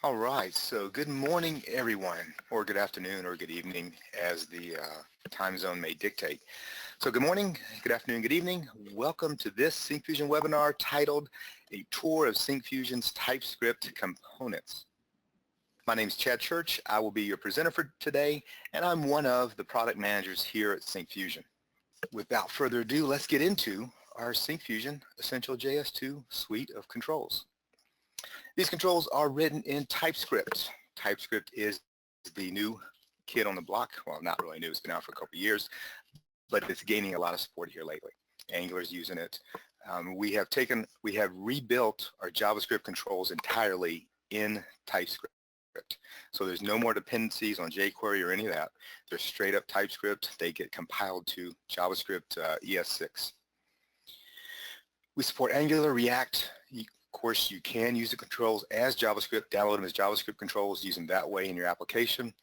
All right, so good morning everyone, or good afternoon or good evening as the time zone may dictate. So good morning, good afternoon, good evening. Welcome to this Syncfusion webinar titled A Tour of Syncfusion's TypeScript Components. My name is Chad Church. I will be your presenter for today, and I'm one of the product managers here at Syncfusion. Without further ado, let's get into our Syncfusion Essential JS2 suite of controls. These controls are written in TypeScript. TypeScript is the new kid on the block. Well, not really new, it's been out for a couple of years, but it's gaining a lot of support here lately. Angular's using it. We have rebuilt our JavaScript controls entirely in TypeScript. So there's no more dependencies on jQuery or any of that. They're straight up TypeScript. They get compiled to JavaScript ES6. We support Angular, React. Of course, you can use the controls as JavaScript, download them as JavaScript controls, use them that way in your application.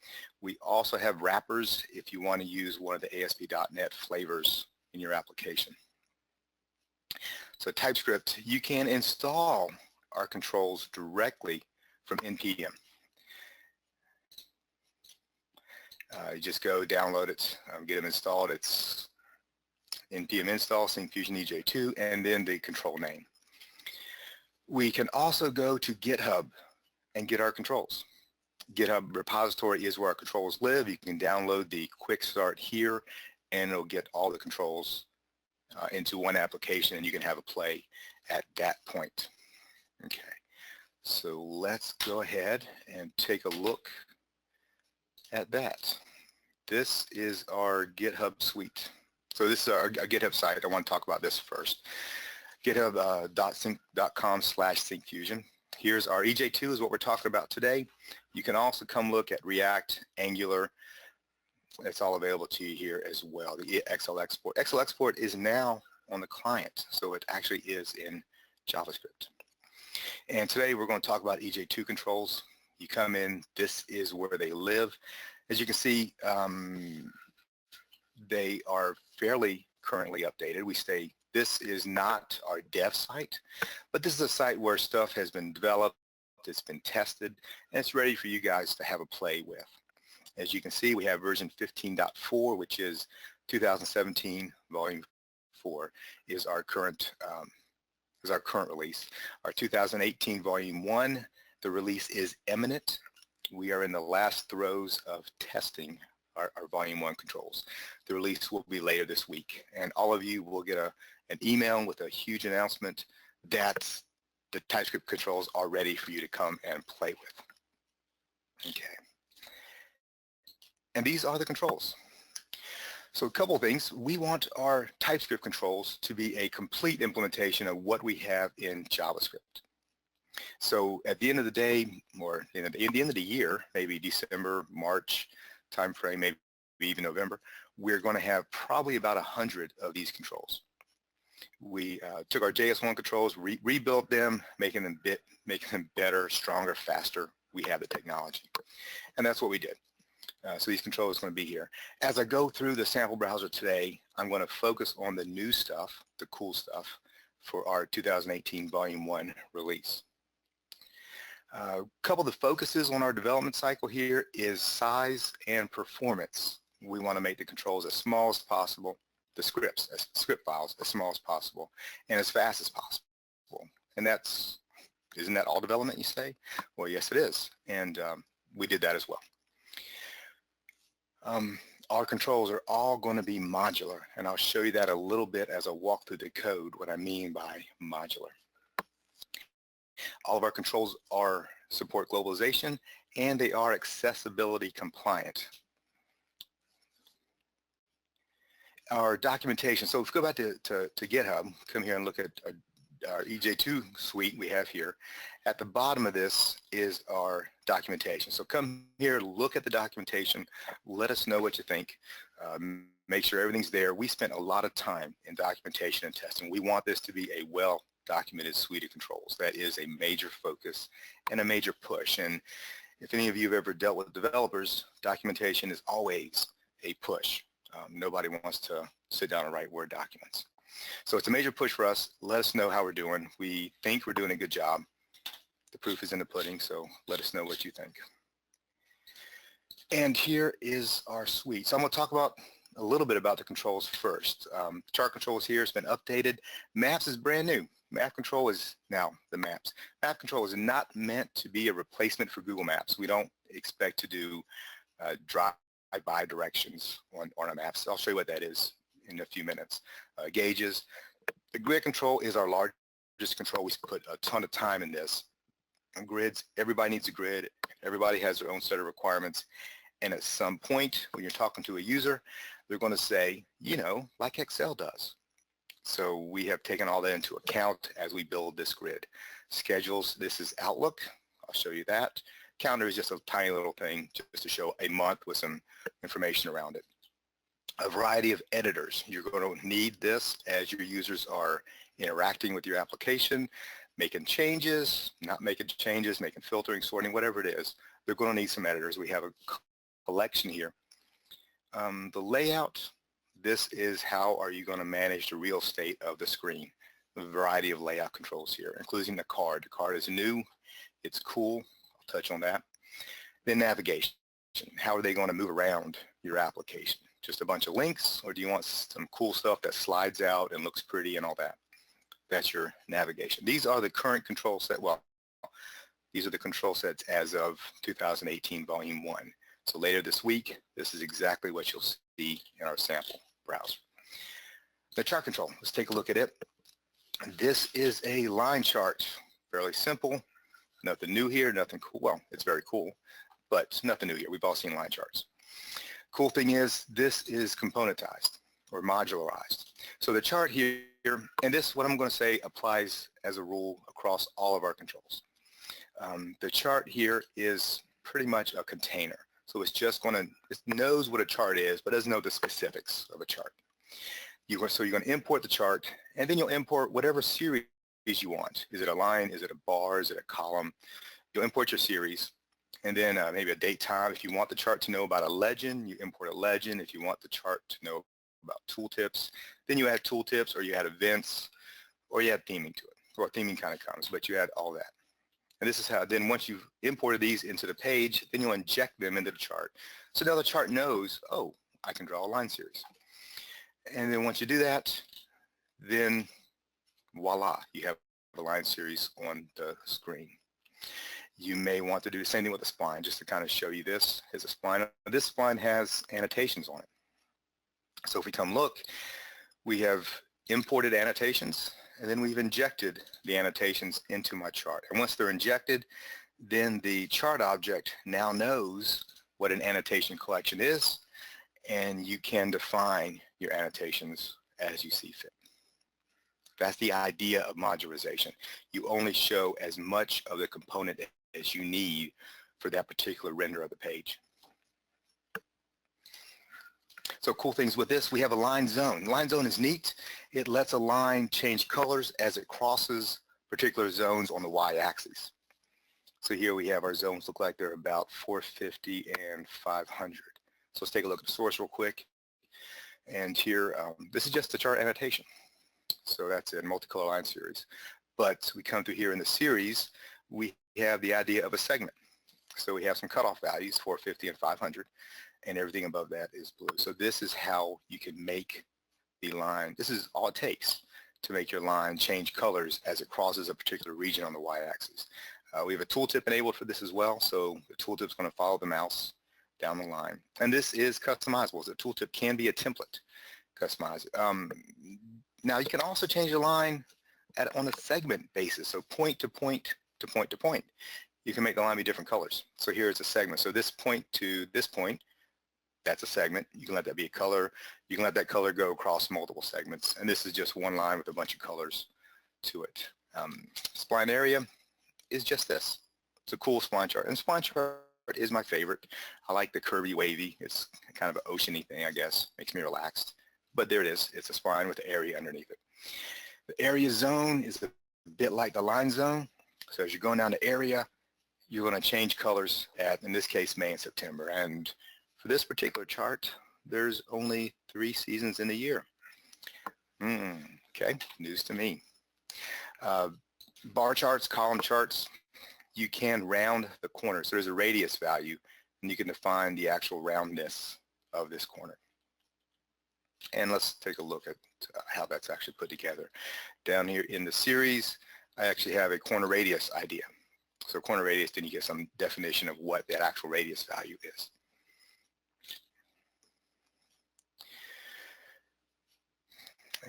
We also have wrappers if you want to use one of the ASP.NET flavors in your application. So TypeScript, you can install our controls directly from NPM. You just go download it, get them installed. It's NPM install, Syncfusion Ej2, and then the control name. We can also go to GitHub and get our controls. GitHub repository is where our controls live. You can download the quick start here and it'll get all the controls into one application and you can have a play at that point. Okay, so let's go ahead and take a look at that. This is our GitHub Suite. So this is our GitHub site. I want to talk about this first. github.com/syncfusion. Here's our Ej2 is what we're talking about today. You can also come look at React, Angular. It's all available to you here as well. The XL export. XL export is now on the client, so it actually is in JavaScript. And today we're going to talk about Ej2 controls. You come in, this is where they live. As you can see, they are fairly currently updated. This is not our dev site, but this is a site where stuff has been developed, it's been tested, and it's ready for you guys to have a play with. As you can see, we have version 15.4, which is 2017 volume 4 is our current release. Our 2018 volume 1, the release is imminent. We are in the last throes of testing our volume 1 controls. The release will be later this week, and all of you will get an email with a huge announcement that the TypeScript controls are ready for you to come and play with. Okay. And these are the controls. So a couple of things. We want our TypeScript controls to be a complete implementation of what we have in JavaScript. So at the end of the day, or at the end of the year, maybe December, March timeframe, maybe even November, we're going to have probably about 100 of these controls. We took our JS1 controls, rebuilt them, making them better, stronger, faster. We have the technology, and that's what we did. So these controls are going to be here. As I go through the sample browser today, I'm going to focus on the new stuff, the cool stuff, for our 2018 Volume 1 release. A couple of the focuses on our development cycle here is size and performance. We want to make the controls as small as possible, the script files as small as possible, and as fast as possible. And isn't that all development, you say? Well, yes, it is. And we did that as well. Our controls are all going to be modular, and I'll show you that a little bit as I walk through the code, what I mean by modular. All of our controls support globalization, and they are accessibility compliant. Our documentation, so if we go back to GitHub, come here and look at our Ej2 suite we have here. At the bottom of this is our documentation. So come here, look at the documentation, let us know what you think, make sure everything's there. We spent a lot of time in documentation and testing. We want this to be a well-documented suite of controls. That is a major focus and a major push. And if any of you have ever dealt with developers, documentation is always a push. Nobody wants to sit down and write Word documents. So it's a major push for us. Let us know how we're doing. We think we're doing a good job. The proof is in the pudding, so let us know what you think. And here is our suite. So I'm going to talk about a little bit about the controls first. Chart controls here has been updated. Maps is brand new. Map control is now the maps. Map control is not meant to be a replacement for Google Maps. We don't expect to do drive-by directions on our maps. I'll show you what that is in a few minutes. Gauges. The grid control is our largest control. We put a ton of time in this. And grids, everybody needs a grid. Everybody has their own set of requirements. And at some point, when you're talking to a user, they're going to say, you know, like Excel does. So we have taken all that into account as we build this grid. Schedules, this is Outlook. I'll show you that. Calendar is just a tiny little thing just to show a month with some information around it. A variety of editors. You're going to need this as your users are interacting with your application, making changes, not making changes, making filtering, sorting, whatever it is. They're going to need some editors. We have a collection here. The layout, this is how are you going to manage the real estate of the screen. A variety of layout controls here, including the card. The card is new. It's cool. I'll touch on that. Then navigation. How are they going to move around your application? Just a bunch of links, or do you want some cool stuff that slides out and looks pretty and all that? That's your navigation. These are the current control set. Well, these are the control sets as of 2018 Volume 1. So later this week, this is exactly what you'll see in our sample browser. The chart control, let's take a look at it. This is a line chart, fairly simple. Nothing new here, nothing cool. Well, it's very cool, but nothing new here. We've all seen line charts. Cool thing is this is componentized or modularized. So the chart here, and this, what I'm going to say, applies as a rule across all of our controls. The chart here is pretty much a container. So it's just going to, it knows what a chart is, but doesn't know the specifics of a chart. So you're going to import the chart, and then you'll import whatever series you want. Is it a line? Is it a bar? Is it a column? You'll import your series, and then maybe a date time. If you want the chart to know about a legend, you import a legend. If you want the chart to know about tooltips, then you add tooltips, or you add events, or you add theming to it. Or theming kind of comes, but you add all that. And this is how, then once you've imported these into the page, then you'll inject them into the chart. So now the chart knows, oh, I can draw a line series. And then once you do that, then voila, you have a line series on the screen. You may want to do the same thing with the spline, just to kind of show you this is a spline. This spline has annotations on it. So if we come look, we have imported annotations, and then we've injected the annotations into my chart. And once they're injected, then the chart object now knows what an annotation collection is, and you can define your annotations as you see fit. That's the idea of modularization. You only show as much of the component as you need for that particular render of the page. So cool things with this, we have a line zone. Line zone is neat. It lets a line change colors as it crosses particular zones on the y-axis. So here we have our zones look like they're about 450 and 500. So let's take a look at the source real quick. And here, this is just a chart annotation. So that's a multicolor line series. But we come through here in the series, we have the idea of a segment. So we have some cutoff values, 450 and 500, and everything above that is blue. So this is how you can make the line. This is all it takes to make your line change colors as it crosses a particular region on the y-axis. We have a tooltip enabled for this as well, so the tooltip is going to follow the mouse down the line. And this is customizable. So the tooltip can be a template customized. Now you can also change the line on a segment basis, so point to point to point to point. You can make the line be different colors. So here is a segment. So this point to this point, that's a segment. You can let that be a color. You can let that color go across multiple segments. And this is just one line with a bunch of colors to it. Spline Area is just this. It's a cool spline chart. And spline chart is my favorite. I like the curvy, wavy. It's kind of an ocean-y thing, I guess. Makes me relaxed. But there it is. It's a spline with the area underneath it. The area zone is a bit like the line zone. So as you're going down the area, you're going to change colors at, in this case, May and September. And for this particular chart, there's only 3 seasons in a year. Okay, news to me. Bar charts, column charts, you can round the corner. So there's a radius value, and you can define the actual roundness of this corner. And let's take a look at how that's actually put together. Down here in the series, I actually have a corner radius idea. So corner radius, then you get some definition of what that actual radius value is.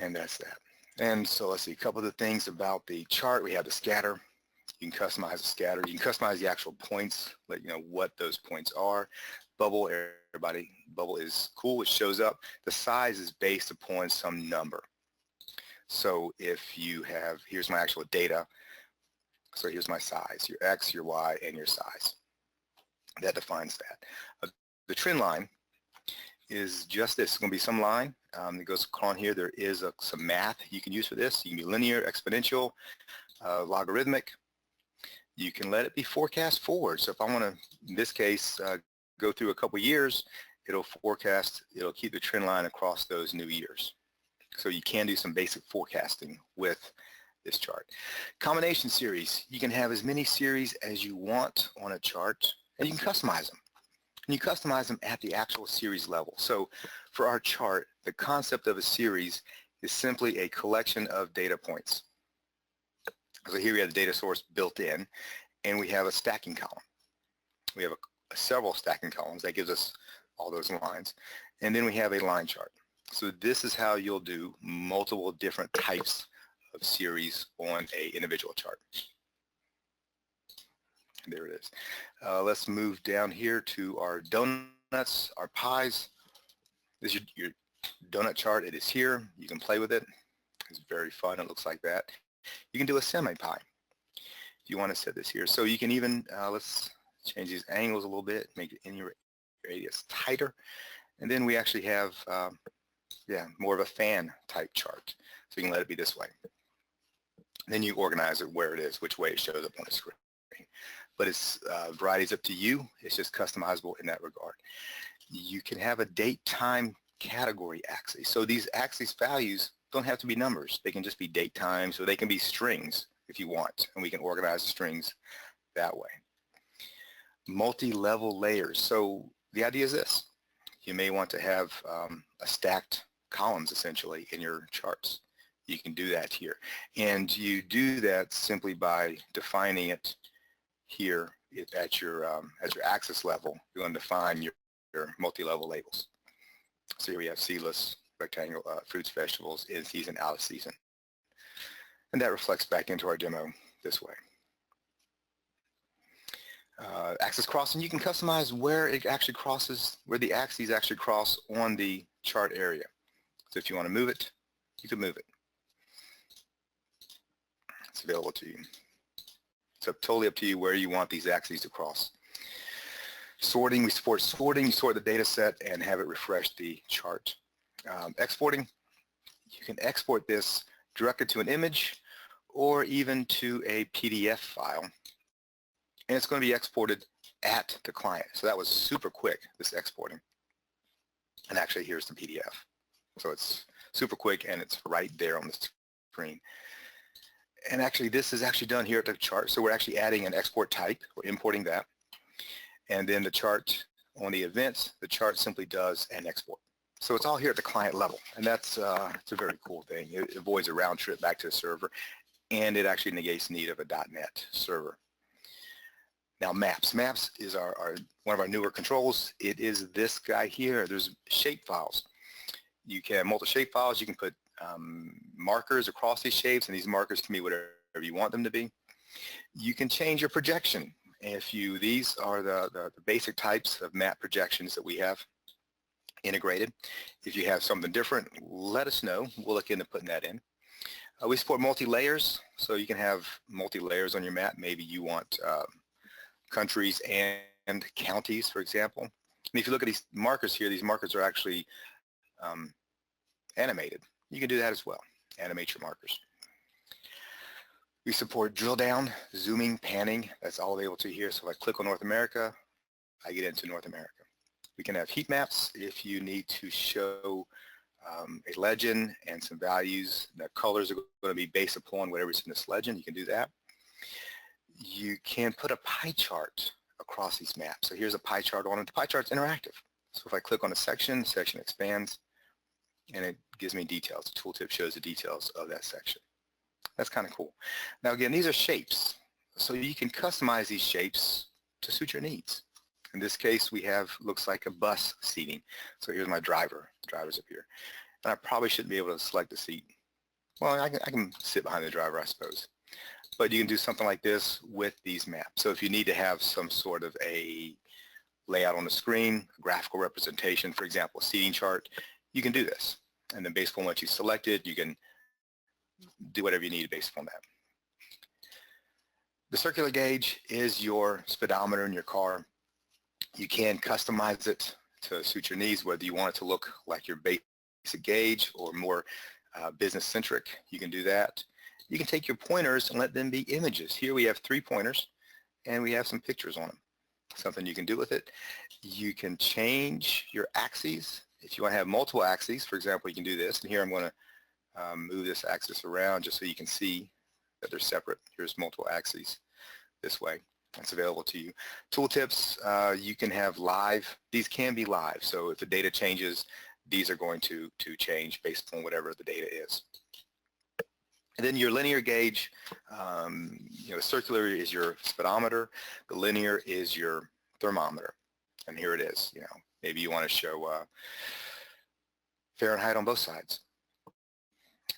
And that's that. And so let's see, a couple of the things about the chart. We have the scatter. You can customize the scatter. You can customize the actual points, let you know what those points are. Bubble, everybody, bubble is cool. It shows up. The size is based upon some number. So if you have, here's my actual data. So here's my size, your X, your Y, and your size. That defines that. The trend line is just this. It's going to be some line that goes on here. There is some math you can use for this. You can be linear, exponential, logarithmic. You can let it be forecast forward. So if I want to, in this case, go through a couple years, it'll forecast, it'll keep the trend line across those new years. So you can do some basic forecasting with this chart. Combination series. You can have as many series as you want on a chart, and you can customize them. And you customize them at the actual series level. So for our chart, the concept of a series is simply a collection of data points. So here we have the data source built in, and we have a stacking column. We have several stacking columns. That gives us all those lines. And then we have a line chart. So this is how you'll do multiple different types of series on an individual chart. There it is. Let's move down here to our donuts, our pies. This is your donut chart. It is here. You can play with it. It's very fun. It looks like that. You can do a semi-pie if you want to set this here. So you can even, let's change these angles a little bit, make it any radius tighter. And then we actually have, more of a fan type chart. So you can let it be this way. Then you organize it where it is, which way it shows up on the screen. But it's variety is up to you. It's just customizable in that regard. You can have a date time category axis. So these axis values don't have to be numbers. They can just be date time, so they can be strings if you want, and we can organize the strings that way. Multi-level layers. So the idea is this. You may want to have a stacked columns essentially in your charts. You can do that here. And you do that simply by defining it here at your axis level. You're going to define your multi-level labels. So here we have seedless, rectangle, fruits, vegetables, in season, out of season. And that reflects back into our demo this way. Axis crossing, you can customize where it actually crosses, where the axes actually cross on the chart area. So if you want to move it, you can move it. It's available to you. It's totally up to you where you want these axes to cross. Sorting, we support sorting. You sort the data set and have it refresh the chart. Exporting, you can export this directly to an image or even to a PDF file. And it's going to be exported at the client. So that was super quick, this exporting. And actually, here's the PDF. So it's super quick, and it's right there on the screen. And actually, this is actually done here at the chart. So we're actually adding an export type. We're importing that. And then the chart on the events, the chart simply does an export. So it's all here at the client level. And that's it's a very cool thing. It avoids a round trip back to the server. And it actually negates the need of a .NET server. Now maps. Maps is one of our newer controls. It is this guy here. There's shape files. You can multi-shape files. You can put markers across these shapes, and these markers can be whatever you want them to be. You can change your projection. These are the basic types of map projections that we have integrated. If you have something different, let us know. We'll look into putting that in. We support multi-layers, so you can have multi-layers on your map. Maybe you want countries and counties, for example. And if you look at these markers here, these markers are actually animated. You can do that as well, animate your markers. We support drill down, zooming, panning. That's all available to you here. So if I click on North America, I get into North America. We can have heat maps if you need to show a legend and some values. The colors are going to be based upon whatever's in this legend. You can do that. you can put a pie chart across these maps. So here's a pie chart on it. The pie chart's interactive. So if I click on a section, the section expands and it gives me details. The tooltip shows the details of that section. That's kind of cool. Now again, these are shapes. So you can customize these shapes to suit your needs. In this case, we have, looks like a bus seating. So here's my driver. The driver's up here. And I probably shouldn't be able to select the seat. Well, I can sit behind the driver, I suppose. But you can do something like this with these maps. So if you need to have some sort of a layout on the screen, a graphical representation, for example, a seating chart, you can do this. And then based upon what you selected, you can do whatever you need based upon that. The circular gauge is your speedometer in your car. You can customize it to suit your needs, whether you want it to look like your basic gauge or more business-centric. You can do that. You can take your pointers and let them be images. Here we have 3 pointers and we have some pictures on them. Something you can do with it. You can change your axes. If you want to have multiple axes, for example, you can do this. And here I'm going to move this axis around just so you can see that they're separate. Here's multiple axes this way. That's available to you. Tooltips, you can have live. These can be live. So if the data changes, these are going to change based on whatever the data is. And then your linear gauge, the circular is your speedometer. The linear is your thermometer. And here it is. Maybe you want to show Fahrenheit on both sides.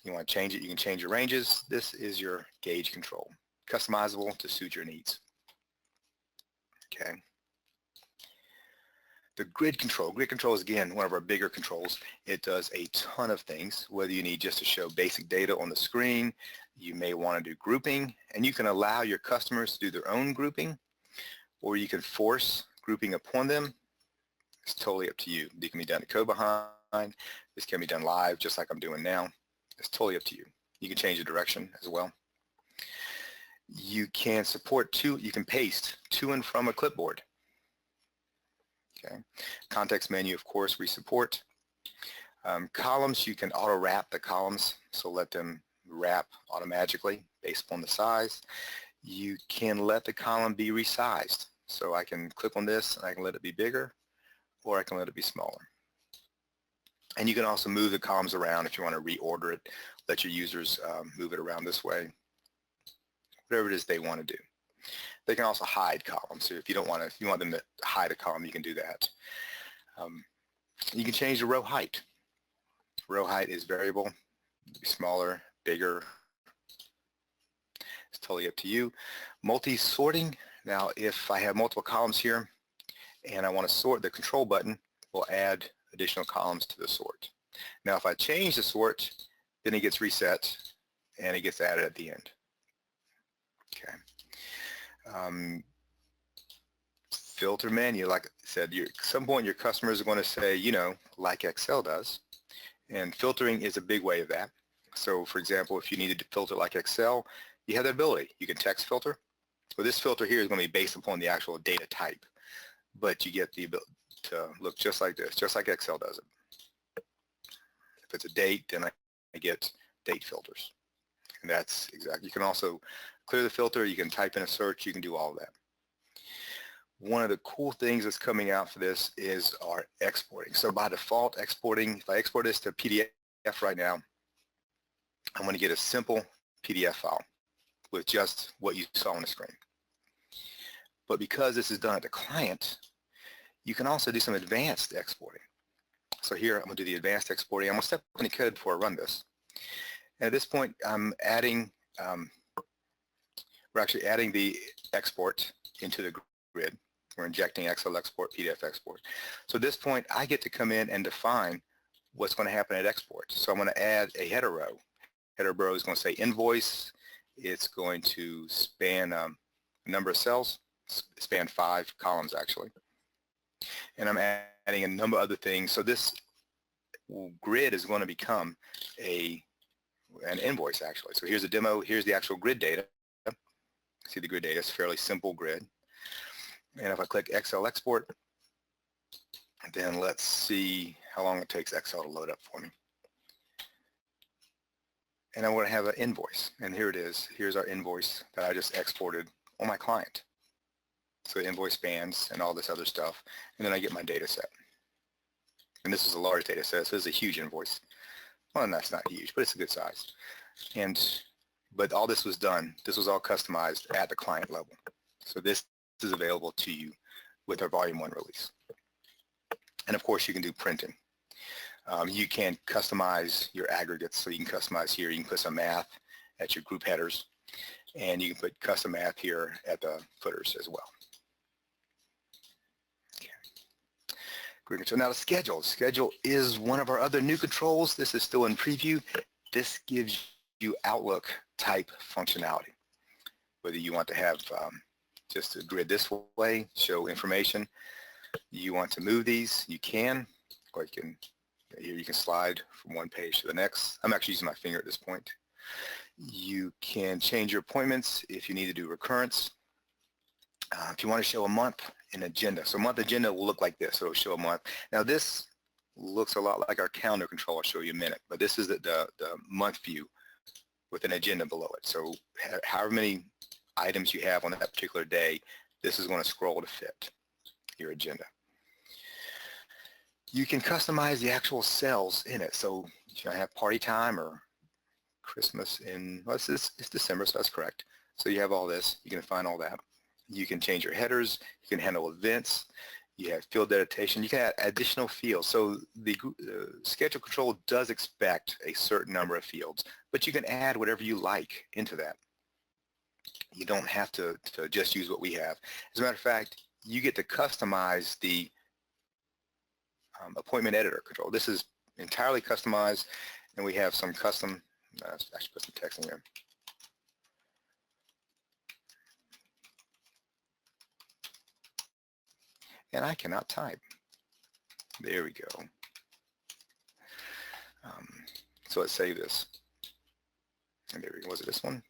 You want to change it, you can change your ranges. This is your gauge control, customizable to suit your needs. Okay. The grid control. Grid control is, again, one of our bigger controls. It does a ton of things, whether you need just to show basic data on the screen, you may want to do grouping, and you can allow your customers to do their own grouping, or you can force grouping upon them. It's totally up to you. It can be done to code behind. This can be done live, just like I'm doing now. It's totally up to you. You can change the direction as well. You can support you can paste to and from a clipboard. Okay. Context menu, of course, we support. Columns, you can auto-wrap the columns, so let them wrap automatically based upon the size. You can let the column be resized. So I can click on this and I can let it be bigger, or I can let it be smaller. And you can also move the columns around if you want to reorder it, let your users move it around this way, whatever it is they want to do. They can also hide columns. So if you don't want to, if you want them to hide a column, you can do that. You can change the row height. Row height is variable, smaller, bigger. It's totally up to you. Multi-sorting. Now, if I have multiple columns here and I want to sort, the control button will add additional columns to the sort. Now, if I change the sort, then it gets reset and it gets added at the end. Okay. Filter menu, like I said, at some point your customers are going to say, like Excel does, and filtering is a big way of that. So for example, if you needed to filter like Excel, you have the ability. You can text filter. Well, this filter here is going to be based upon the actual data type, but you get the ability to look just like this, just like Excel does it. If it's a date, then I get date filters. And that's exactly, you can also clear the filter, you can type in a search, you can do all of that. One of the cool things that's coming out for this is our exporting. So by default, exporting, if I export this to PDF right now, I'm going to get a simple PDF file with just what you saw on the screen. But because this is done at the client, you can also do some advanced exporting. So here I'm going to do the advanced exporting. I'm going to step in the code before I run this. And at this point, I'm adding, we're actually adding the export into the grid. We're injecting Excel export, PDF export. So at this point, I get to come in and define what's going to happen at export. So I'm going to add a header row. Header row is going to say invoice. It's going to span a number of cells, span 5 columns actually. And I'm adding a number of other things. So this grid is going to become an invoice actually. So here's a demo. Here's the actual grid data. See the grid data. It's a fairly simple grid. And if I click Excel export, then let's see how long it takes Excel to load up for me. And I'm going to have an invoice. And here it is. Here's our invoice that I just exported on my client. So invoice spans and all this other stuff, and then I get my data set. And this is a large data set, so it's a huge invoice. Well, and that's not huge, but it's a good size. But all this was done, this was all customized at the client level. So this is available to you with our Volume 1 release. And of course, you can do printing. You can customize your aggregates, so you can customize here. You can put some math at your group headers, and you can put custom math here at the footers as well. Okay. So now the schedule. Schedule is one of our other new controls. This is still in preview. This gives you Outlook type functionality. Whether you want to have just a grid this way, show information. You want to move these, you can, or you can, here you can slide from one page to the next. I'm actually using my finger at this point. You can change your appointments if you need to do recurrence. If you want to show a month, an agenda. So month agenda will look like this. So it'll show a month. Now this looks a lot like our calendar control. I'll show you in a minute. But this is the month view with an agenda below it. So however many items you have on that particular day, this is going to scroll to fit your agenda. You can customize the actual cells in it. So if you have party time or Christmas in, well, it's December, so that's correct. So you have all this. You can find all that. You can change your headers. You can handle events. You have field dedication. You can add additional fields. So the schedule control does expect a certain number of fields, but you can add whatever you like into that. You don't have to just use what we have. As a matter of fact, you get to customize the appointment editor control. This is entirely customized, and we have some custom, actually put some text in here. And I cannot type. There we go. So let's save this. And there we go. Was it this one?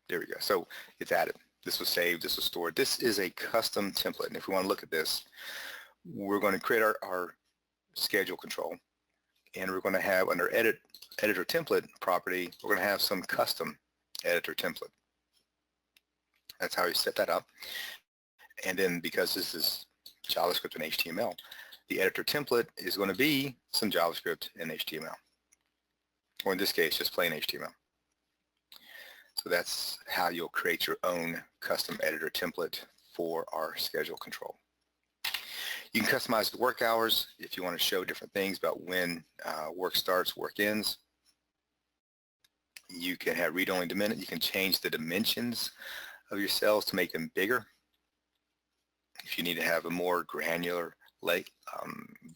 There we go. So it's added. This was saved. This was stored. This is a custom template. And if we want to look at this, we're going to create our schedule control. And we're going to have under editor template property, we're going to have some custom editor template. That's how you set that up. And then because this is JavaScript and HTML, the editor template is going to be some JavaScript and HTML. Or in this case, just plain HTML. So that's how you'll create your own custom editor template for our schedule control. You can customize the work hours if you want to show different things about when work starts, work ends. You can have read-only dimension. You can change the dimensions of your cells to make them bigger. If you need to have a more granular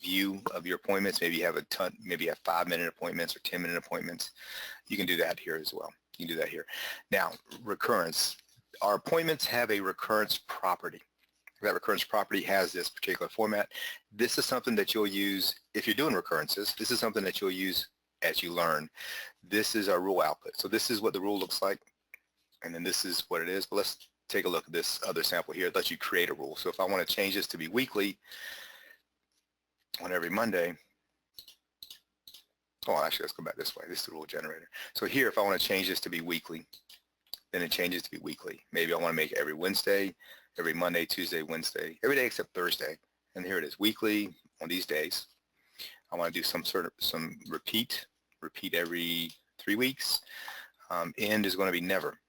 view of your appointments, maybe you have maybe you have 5-minute appointments or 10-minute appointments, you can do that here as well. You can do that here. Now, recurrence. Our appointments have a recurrence property. That recurrence property has this particular format. This is something that you'll use if you're doing recurrences. This is something that you'll use as you learn. This is our rule output. So this is what the rule looks like, and then this is what it is. But let's take a look at this other sample here. It lets you create a rule. So if I want to change this to be weekly on every Monday, oh, actually, let's go back this way. This is the rule generator. So here, if I want to change this to be weekly, then it changes to be weekly. Maybe I want to make it every Wednesday, every Monday, Tuesday, Wednesday, every day except Thursday. And here it is, weekly on these days. I want to do some repeat every 3 weeks. End is going to be never.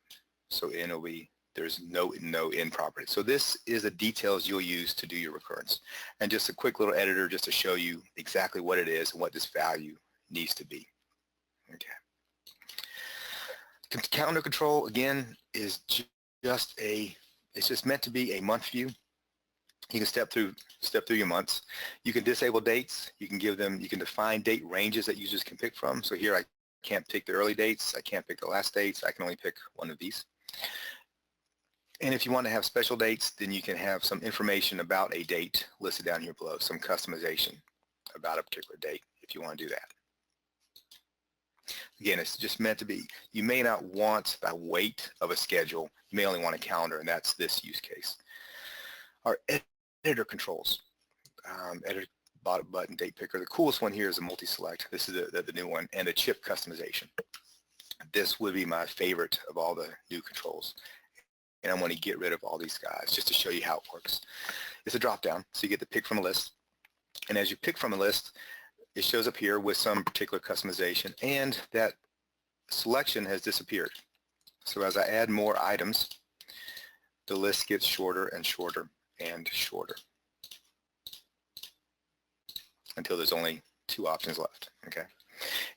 So end will be, there's no end property. So this is the details you'll use to do your recurrence. And just a quick little editor just to show you exactly what it is and what this value needs to be. Okay. Calendar control, again, is it's just meant to be a month view. You can step through your months. You can disable dates. You can define date ranges that users can pick from. So here I can't pick the early dates. I can't pick the last dates. I can only pick one of these. And if you want to have special dates, then you can have some information about a date listed down here below, some customization about a particular date if you want to do that. Again, it's just meant to be, you may not want a weight of a schedule. You may only want a calendar, and that's this use case. Our editor controls, editor, bottom button, date picker. The coolest one here is a multi-select. This is the new one, and the chip customization. This would be my favorite of all the new controls. and I'm going to get rid of all these guys just to show you how it works. It's a drop down, so you get to pick from a list, and as you pick from a list, it shows up here with some particular customization, and that selection has disappeared. So as I add more items, the list gets shorter and shorter and shorter until there's only 2 options left. Okay.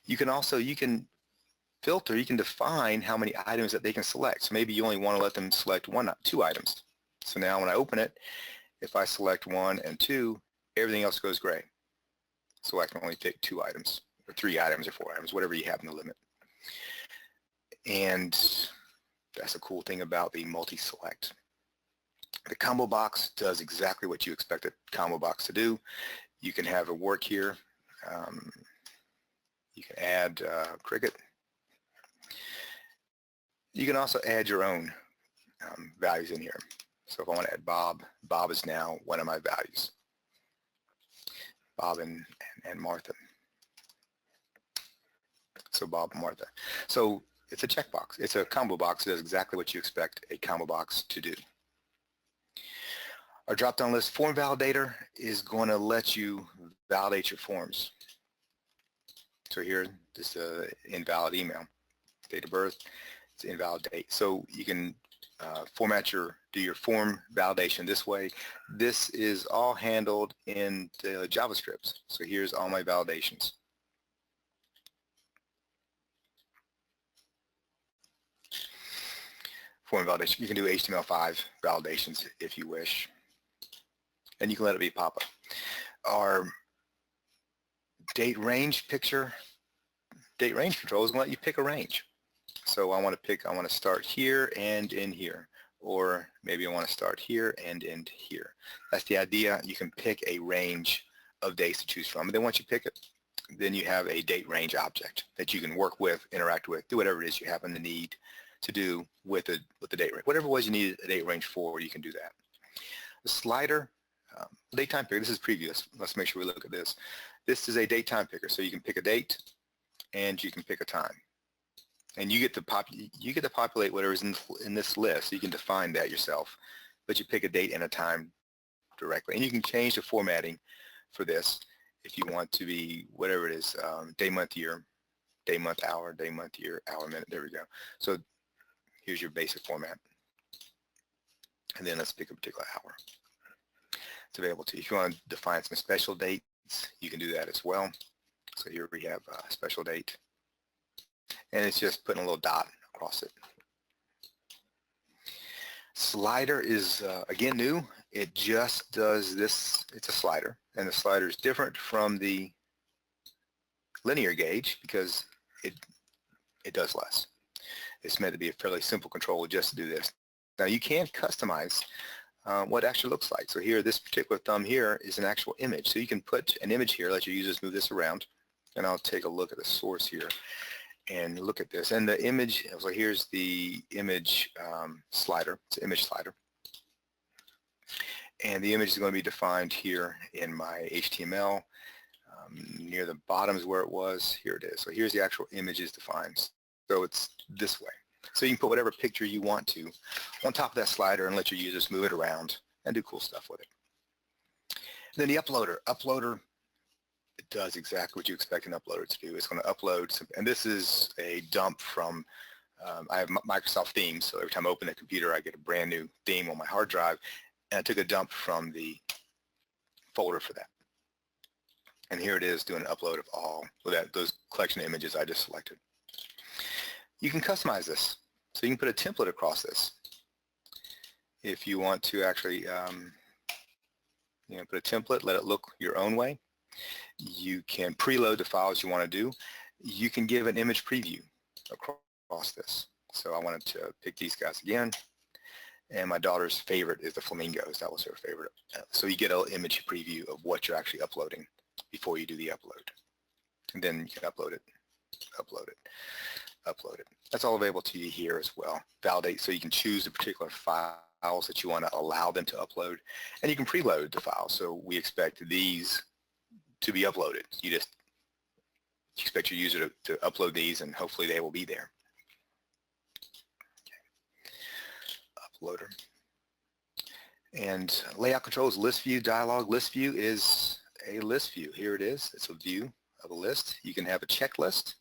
You can filter, you can define how many items that they can select. So maybe you only want to let them select 2 items. So now when I open it, if I select 1 and 2, everything else goes gray. So I can only pick 2 items, or 3 items, or 4 items, whatever you have in the limit. And that's a cool thing about the multi-select. The combo box does exactly what you expect a combo box to do. You can have a work here. You can add Cricket. You can also add your own values in here. So if I want to add Bob, Bob is now one of my values. Bob and Martha. So Bob and Martha. So it's a checkbox. It's a combo box. It does exactly what you expect a combo box to do. Our drop-down list form validator is going to let you validate your forms. So here, this is an invalid email. Date of birth, it's invalid date. So you can do your form validation this way. This is all handled in the JavaScript. So here's all my validations. Form validation. You can do HTML5 validations if you wish. And you can let it be pop-up. Our date range control is going to let you pick a range. So I want to start here and end here. Or maybe I want to start here and end here. That's the idea. You can pick a range of dates to choose from. And then once you pick it, then you have a date range object that you can work with, interact with, do whatever it is you happen to need to do with the date range. Whatever it was you need a date range for, you can do that. The slider, date time picker, this is previous. Let's make sure we look at this. This is a date time picker, so you can pick a date and you can pick a time. And you get to populate whatever's in this list. You can define that yourself, but you pick a date and a time directly. And you can change the formatting for this if you want to be whatever it is, day, month, year, day, month, hour, day, month, year, hour, minute. There we go. So here's your basic format. And then let's pick a particular hour. It's available to you. If you want to define some special dates, you can do that as well. So here we have a special date. And it's just putting a little dot across it. Slider is, again, new. It just does this. It's a slider. And the slider is different from the linear gauge because it does less. It's meant to be a fairly simple control just to do this. Now you can customize what it actually looks like. So here, this particular thumb here is an actual image. So you can put an image here, let your users move this around, and I'll take a look at the source here and look at this. And the image, so here's the image slider. It's an image slider. And the image is going to be defined here in my HTML. Near the bottom is where it was. Here it is. So here's the actual images defined. So it's this way. So you can put whatever picture you want to on top of that slider and let your users move it around and do cool stuff with it. And then the uploader. Uploader, it does exactly what you expect an uploader to do. It's going to upload some, and this is a dump from, I have Microsoft themes, so every time I open the computer I get a brand new theme on my hard drive, and I took a dump from the folder for that. And here it is doing an upload of all of those collection of images I just selected. You can customize this. So you can put a template across this. If you want to actually put a template, let it look your own way. You can preload the files you want to do. You can give an image preview across this. So I wanted to pick these guys again. And my daughter's favorite is the flamingos. That was her favorite. So you get an image preview of what you're actually uploading before you do the upload. And then you can upload it, upload it, upload it. That's all available to you here as well. Validate, so you can choose the particular files that you want to allow them to upload. And you can preload the files. So we expect these to be uploaded. You expect your user to upload these, and hopefully they will be there. loader. And layout controls, list view, dialog. List view is a list view. Here it is. It's a view of a list. You can have a checklist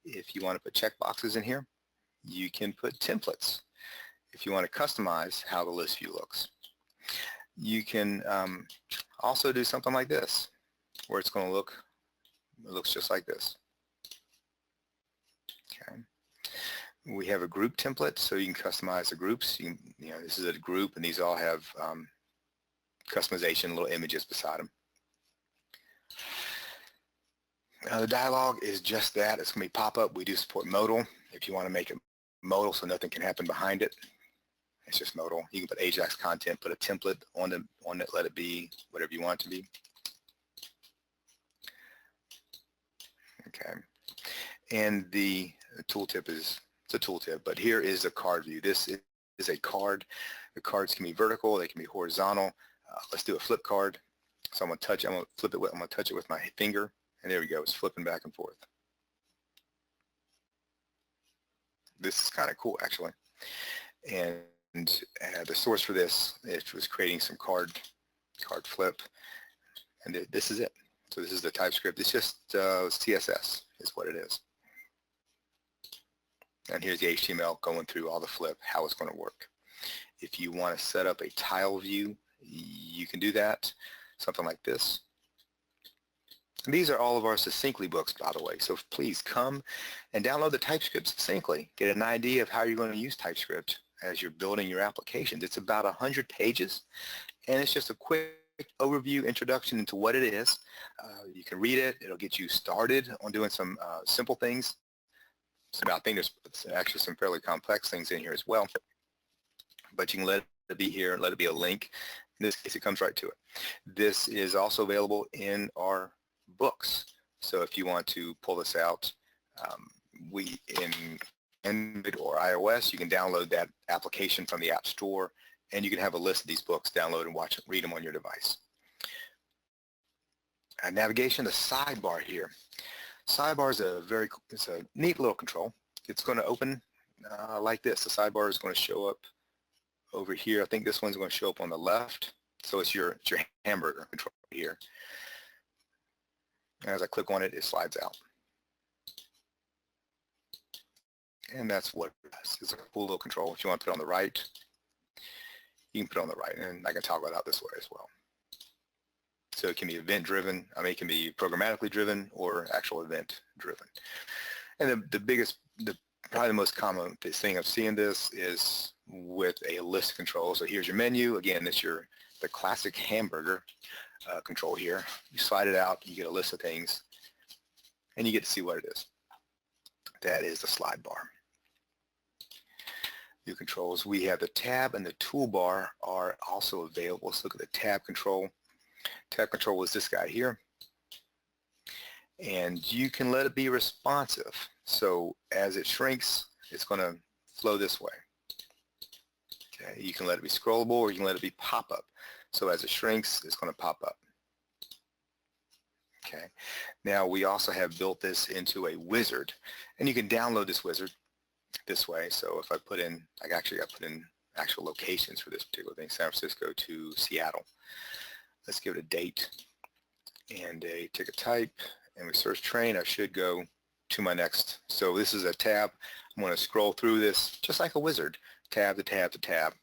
if you want to put checkboxes in here. You can put templates if you want to customize how the list view looks. You can also do something like this, where it's going to look, it looks just like this. Okay. We have a group template, so you can customize the groups. You know, this is a group, and these all have customization, little images beside them. The dialog is just that. It's going to be pop-up. We do support modal. If you want to make it modal so nothing can happen behind it, it's just modal. You can put Ajax content, put a template on it, let it be whatever you want it to be. Okay. And the tooltip is, it's a tooltip, but here is the card view. This is a card. The cards can be vertical, they can be horizontal. Let's do a flip card. So I'm going to touch it, I'm going to flip it with, I'm going to touch it with my finger, and there we go, it's flipping back and forth. This is kind of cool, actually. And the source for this, it was creating some card flip, and this is it. So this is the TypeScript. It's just it's CSS is what it is. And here's the HTML going through all the flip, how it's going to work. If you want to set up a tile view, you can do that, something like this. And these are all of our Succinctly books, by the way, so please come and download the TypeScript succinctly. Get an idea of how you're going to use TypeScript as you're building your applications. It's about 100 pages, and it's just a quick overview, introduction into what it is. You can read it. It'll get you started on doing some simple things. So I think there's actually some fairly complex things in here as well, but you can let it be here, let it be a link. In this case, it comes right to it. This is also available in our books. So if you want to pull this out, in Android or iOS, you can download that application from the App Store, and you can have a list of these books, download and watch, read them on your device. Navigation, the sidebar here. Sidebar is it's a neat little control. It's going to open like this. The sidebar is going to show up over here. I think this one's going to show up on the left. So it's your hamburger control here. And as I click on it, it slides out. And that's what it does. It's a cool little control. If you want to put it on the right, you can put it on the right. And I can toggle it out this way as well. So it can be event-driven. I mean, it can be programmatically driven or actual event-driven. And probably the most common thing of seeing this is with a list control. So here's your menu. Again, it's the classic hamburger control here. You slide it out, you get a list of things, and you get to see what it is. That is the slide bar. View controls. We have the tab and the toolbar are also available. Let's look at the tab control. Tab control is this guy here, and you can let it be responsive. So as it shrinks, it's going to flow this way. Okay, you can let it be scrollable, or you can let it be pop-up. So as it shrinks, it's going to pop up. Okay. Now we also have built this into a wizard, and you can download this wizard this way. So if I put in, I put in actual locations for this particular thing, San Francisco to Seattle. Let's give it a date and a ticket type, and we search train. I should go to my next. So this is a tab. I'm going to scroll through this just like a wizard, tab to tab to tab,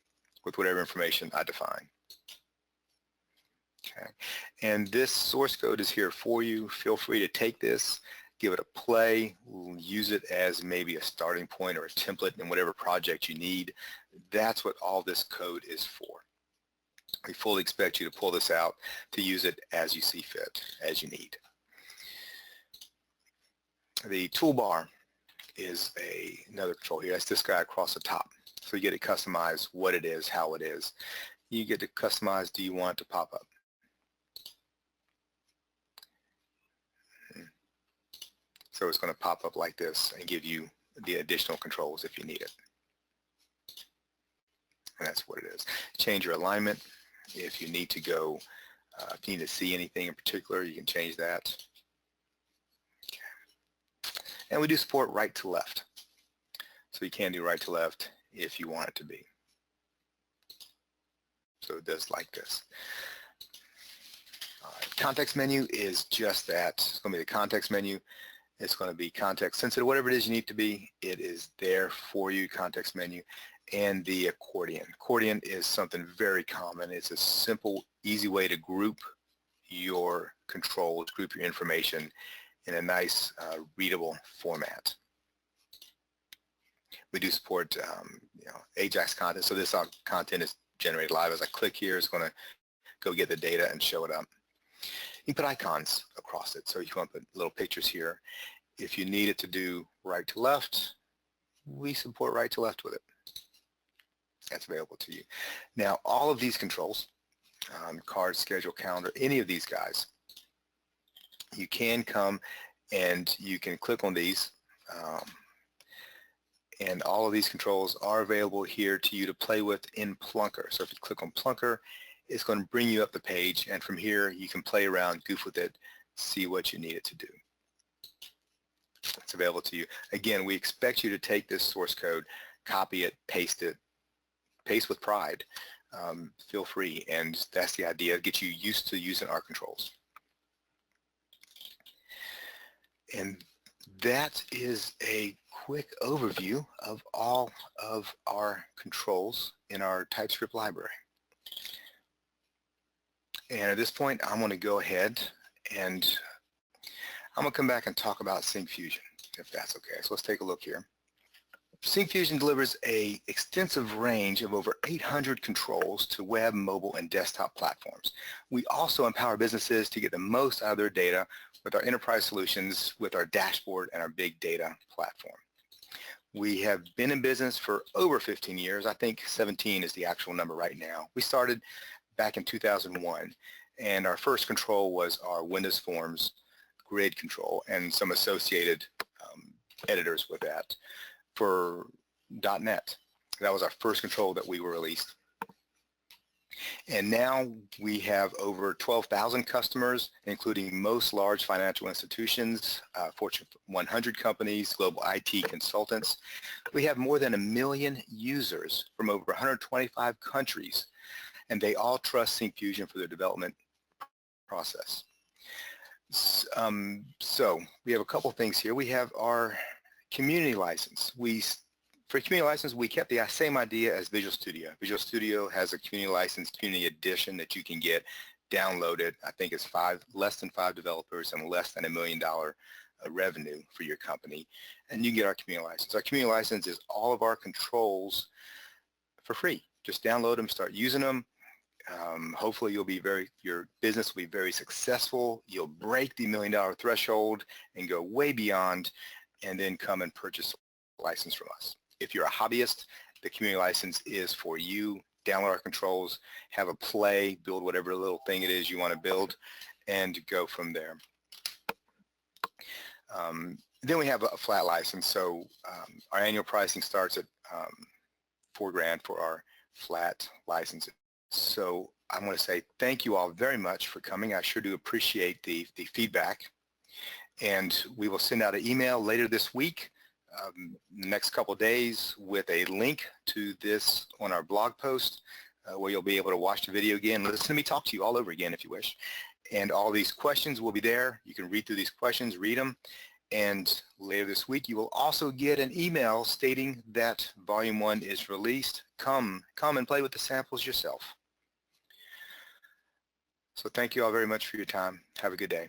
with whatever information I define. Okay, and this source code is here for you. Feel free to take this, give it a play, use it as maybe a starting point or a template in whatever project you need. That's what all this code is for. We fully expect you to pull this out to use it as you see fit, as you need. The toolbar is another control here. That's this guy across the top. So you get to customize what it is, how it is. You get to customize, do you want it to pop up? So it's going to pop up like this and give you the additional controls if you need it. And that's what it is. Change your alignment. If you need to go, if you need to see anything in particular, you can change that. Okay. And we do support right to left. So you can do right to left if you want it to be. So it does like this. Context menu is just that. It's going to be the context menu. It's going to be context sensitive, whatever it is you need to be. It is there for you, context menu. And the accordion. Accordion is something very common. It's a simple, easy way to group your controls, group your information in a nice, readable format. We do support, Ajax content, so this content is generated live. As I click here, it's going to go get the data and show it up. You can put icons across it, so you want to put little pictures here. If you need it to do right to left, we support right to left with it. That's available to you. Now, all of these controls, card, schedule, calendar, any of these guys, you can come and you can click on these, and all of these controls are available here to you to play with in Plunker. So if you click on Plunker, it's going to bring you up the page, and from here you can play around, goof with it, see what you need it to do. It's available to you. Again, we expect you to take this source code, copy it, paste with pride. Feel free, and that's the idea, get you used to using our controls. And that is a quick overview of all of our controls in our TypeScript library. And at this point, I'm going to go ahead and I'm going to come back and talk about Syncfusion, if that's okay. So let's take a look here. Syncfusion delivers an extensive range of over 800 controls to web, mobile, and desktop platforms. We also empower businesses to get the most out of their data with our enterprise solutions, with our dashboard and our big data platform. We have been in business for over 15 years. I think 17 is the actual number right now. We started back in 2001, and our first control was our Windows Forms grid control and some associated editors with that for .NET. That was our first control that we were released. And now we have over 12,000 customers, including most large financial institutions, Fortune 100 companies, global IT consultants. We have more than 1 million users from over 125 countries, and they all trust Syncfusion for their development process. So we have a couple things here. We have our community license. For community license, we kept the same idea as Visual Studio. Visual Studio has a community license, community edition that you can get downloaded. I think it's less than 5 developers and less than $1 million revenue for your company, and you can get our community license. Our community license is all of our controls for free. Just download them, start using them. Hopefully your business will be very successful. You'll break the $1 million threshold and go way beyond, and then come and purchase a license from us. If you're a hobbyist, the community license is for you. Download our controls, have a play, build whatever little thing it is you want to build, and go from there. Then we have a flat license. So our annual pricing starts at $4,000 for our flat license. So I'm going to say thank you all very much for coming. I sure do appreciate the feedback. And we will send out an email later this week, next couple days, with a link to this on our blog post where you'll be able to watch the video again, listen to me talk to you all over again if you wish. And all these questions will be there. You can read through these questions, read them, and later this week you will also get an email stating that Volume 1 is released. Come and play with the samples yourself. So thank you all very much for your time. Have a good day.